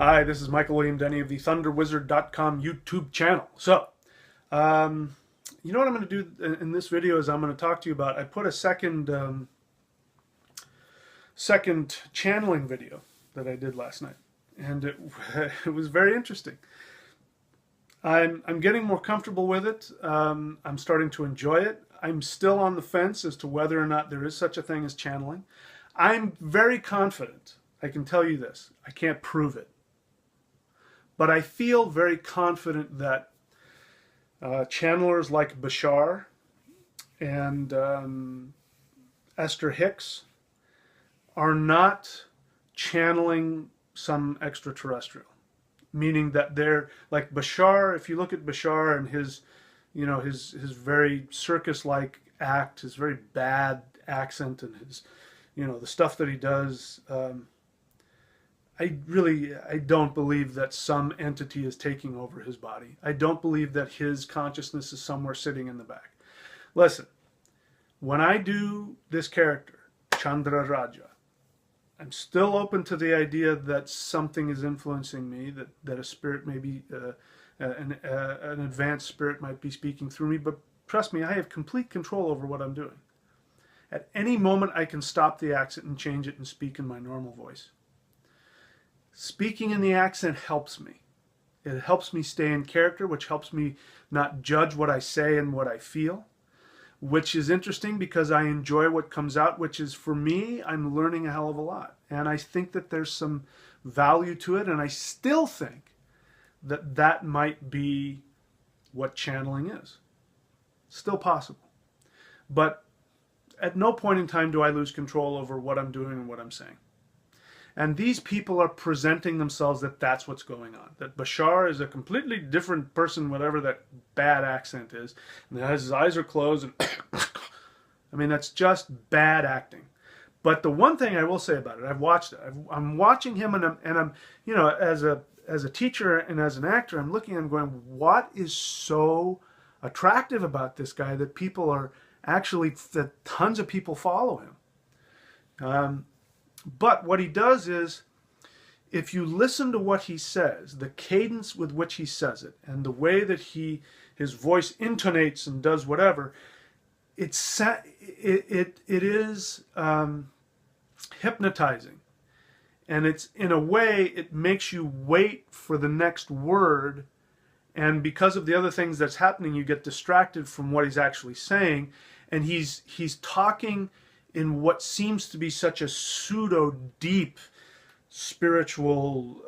Hi, this is Michael William Denny of the ThunderWizard.com YouTube channel. So, you know what I'm going to do in this video is I'm going to talk to you about. I put a second channeling video that I did last night, and it was very interesting. I'm getting more comfortable with it. I'm starting to enjoy it. I'm still on the fence as to whether or not there is such a thing as channeling. I'm very confident. I can tell you this. I can't prove it. But I feel very confident that channelers like Bashar and Esther Hicks are not channeling some extraterrestrial. Meaning that they're like Bashar. If you look at Bashar and his, his very circus-like act, his very bad accent, and his, the stuff that he does. I don't believe that some entity is taking over his body. I don't believe that his consciousness is somewhere sitting in the back. Listen, when I do this character, Chandra Raja, I'm still open to the idea that something is influencing me, that a spirit may be, an advanced spirit might be speaking through me, but trust me, I have complete control over what I'm doing. At any moment, I can stop the accent and change it and speak in my normal voice. Speaking in the accent helps me. It helps me stay in character, which helps me not judge what I say and what I feel, which is interesting because I enjoy what comes out, which is, for me, I'm learning a hell of a lot. And I think that there's some value to it, and I still think that that might be what channeling is. Still possible. But at no point in time do I lose control over what I'm doing and what I'm saying. And these people are presenting themselves that that's what's going on. That Bashar is a completely different person, whatever that bad accent is. And his eyes are closed. And I mean, that's just bad acting. But the one thing I will say about it, I've watched it. I'm watching him, and I'm as a teacher and as an actor, I'm looking at him going, what is so attractive about this guy that people are actually, that tons of people follow him. But what he does is, if you listen to what he says, the cadence with which he says it, and the way that his voice intonates and does whatever, it is hypnotizing. And it's, in a way, it makes you wait for the next word, and because of the other things that's happening, you get distracted from what he's actually saying, and he's talking in what seems to be such a pseudo-deep spiritual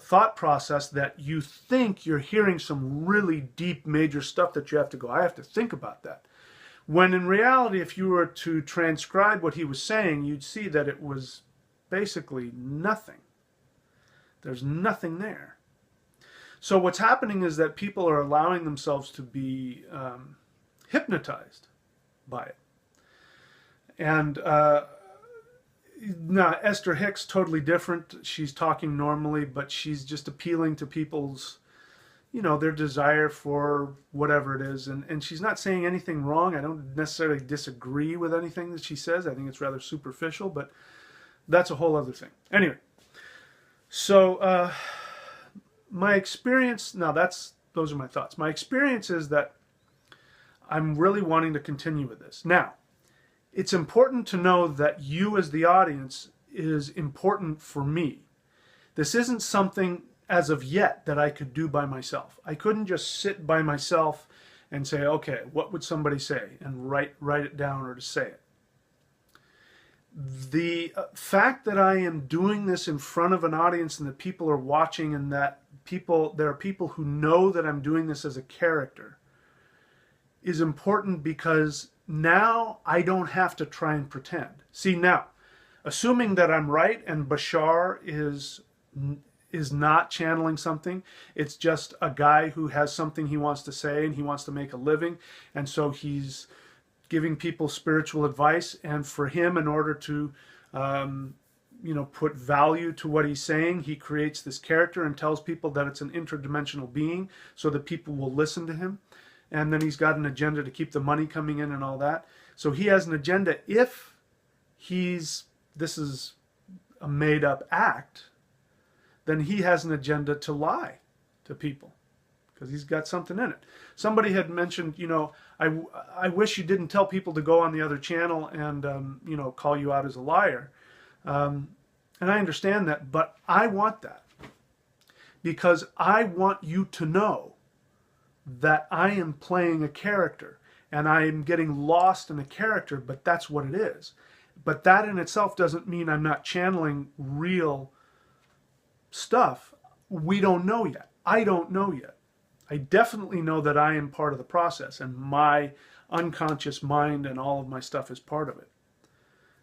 thought process that you think you're hearing some really deep major stuff that you have to go, I have to think about that. When in reality, if you were to transcribe what he was saying, you'd see that it was basically nothing. There's nothing there. So what's happening is that people are allowing themselves to be hypnotized by it. And now Esther Hicks, totally different. She's talking normally, but she's just appealing to people's, their desire for whatever it is. And she's not saying anything wrong. I don't necessarily disagree with anything that she says. I think it's rather superficial, but that's a whole other thing. Anyway, so my experience, now those are my thoughts. My experience is that I'm really wanting to continue with this. Now, it's important to know that you as the audience is important for me. This isn't something as of yet that I could do by myself. I couldn't just sit by myself and say, okay, what would somebody say? And write it down or to say it. The fact that I am doing this in front of an audience and that people are watching, and that there are people who know that I'm doing this as a character, is important because now I don't have to try and pretend. See, now, assuming that I'm right and Bashar is not channeling something, it's just a guy who has something he wants to say and he wants to make a living, and so he's giving people spiritual advice, and for him, in order to put value to what he's saying, he creates this character and tells people that it's an interdimensional being so that people will listen to him. And then he's got an agenda to keep the money coming in and all that. So he has an agenda. If this is a made-up act, then he has an agenda to lie to people because he's got something in it. Somebody had mentioned, you know, I wish you didn't tell people to go on the other channel and, you know, call you out as a liar. And I understand that, but I want that because I want you to know that I am playing a character and I am getting lost in a character, but that's what it is. But that in itself doesn't mean I'm not channeling real stuff. We don't know yet. I don't know yet. I definitely know that I am part of the process and my unconscious mind and all of my stuff is part of it.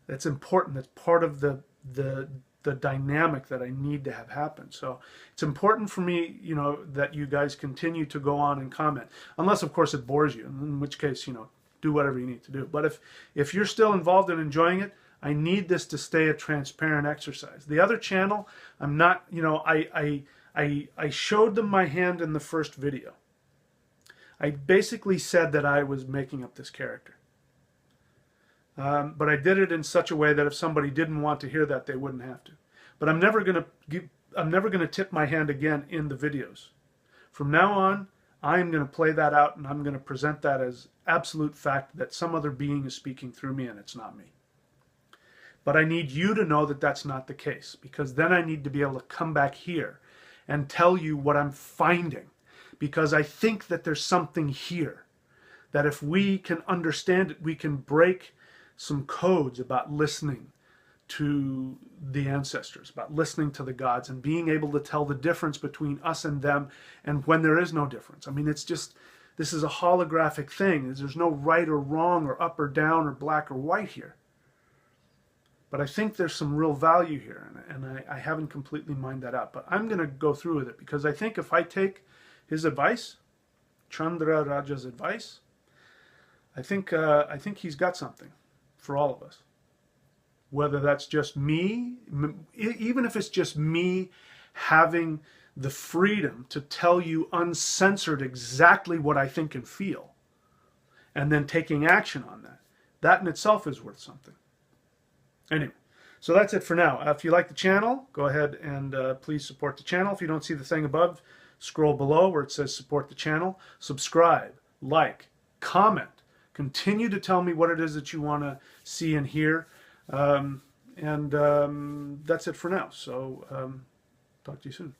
That's important. That's part of the dynamic that I need to have happen. So it's important for me, you know, that you guys continue to go on and comment, unless of course it bores you, in which case, you know, do whatever you need to do. But if you're still involved and enjoying it, I need this to stay a transparent exercise. The other channel, I'm not, you know, I showed them my hand in the first video. I basically said that I was making up this character. But I did it in such a way that if somebody didn't want to hear that, they wouldn't have to. But I'm never going to tip my hand again in the videos. From now on, I'm going to play that out and I'm going to present that as absolute fact that some other being is speaking through me and it's not me. But I need you to know that that's not the case, because then I need to be able to come back here and tell you what I'm finding, because I think that there's something here that if we can understand it, we can break some codes about listening to the ancestors, about listening to the gods and being able to tell the difference between us and them and when there is no difference. I mean, it's just, this is a holographic thing. There's no right or wrong or up or down or black or white here. But I think there's some real value here, and I haven't completely mined that out. But I'm going to go through with it because I think if I take his advice, Chandra Raja's advice, I think he's got something for all of us. Whether that's just me, even if it's just me having the freedom to tell you uncensored exactly what I think and feel, and then taking action on that, that in itself is worth something. Anyway, so that's it for now. If you like the channel, go ahead and please support the channel. If you don't see the thing above, scroll below where it says support the channel. Subscribe, like, comment. Continue to tell me what it is that you want to see and hear. That's it for now. So talk to you soon.